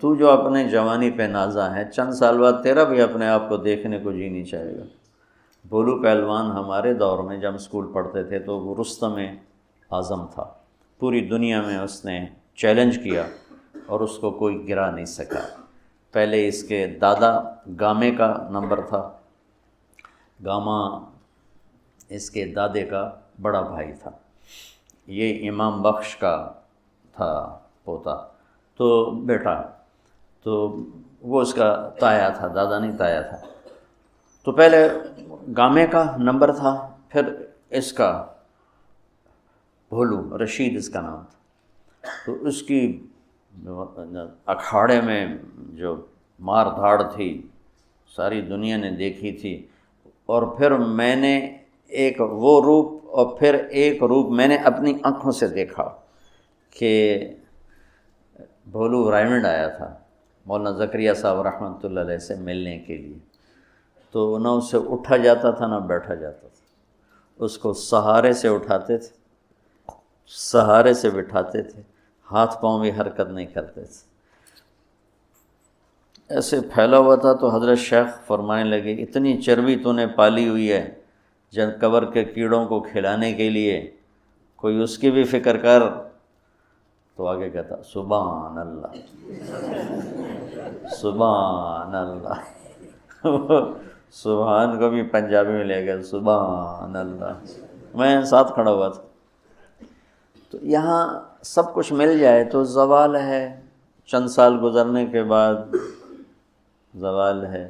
تو جو اپنے جوانی پہ نازا ہے، چند سال بعد تیرا بھی اپنے آپ کو دیکھنے کو جی نہیں چاہے گا۔ بھولو پہلوان ہمارے دور میں جب اسکول پڑھتے تھے تو وہ رستم اعظم تھا، پوری دنیا میں اس نے چیلنج کیا اور اس کو کوئی گرا نہیں سکا۔ پہلے اس کے دادا گامے کا نمبر تھا، گاما اس کے دادے کا بڑا بھائی تھا، یہ امام بخش کا تھا پوتا، تو بیٹا، تو وہ اس کا تایا تھا، دادا نہیں تایا تھا۔ تو پہلے گامے کا نمبر تھا، پھر اس کا بھولو، رشید اس کا نام تھا۔ تو اس کی اکھاڑے میں جو مار دھاڑ تھی ساری دنیا نے دیکھی تھی، اور پھر میں نے ایک وہ روپ اور پھر ایک روپ میں نے اپنی آنکھوں سے دیکھا کہ بھولو رائمنڈ آیا تھا مولانا زکریا صاحب رحمۃ اللہ علیہ سے ملنے کے لیے، تو نہ اس سے اٹھا جاتا تھا نہ بیٹھا جاتا تھا، اس کو سہارے سے اٹھاتے تھے، سہارے سے بٹھاتے تھے، ہاتھ پاؤں بھی حرکت نہیں کرتے تھے، ایسے پھیلا ہوا تھا۔ تو حضرت شیخ فرمانے لگے اتنی چربی تو نے پالی ہوئی ہے جن قبر کے کیڑوں کو کھلانے کے لیے، کوئی اس کی بھی فکر کر۔ تو آگے کہتا سبحان اللہ، سبحان اللہ، سبحان کو بھی پنجابی میں لے گیا، سبحان اللہ، میں ساتھ کھڑا ہوا تھا۔ تو یہاں سب کچھ مل جائے تو زوال ہے، چند سال گزرنے کے بعد زوال ہے۔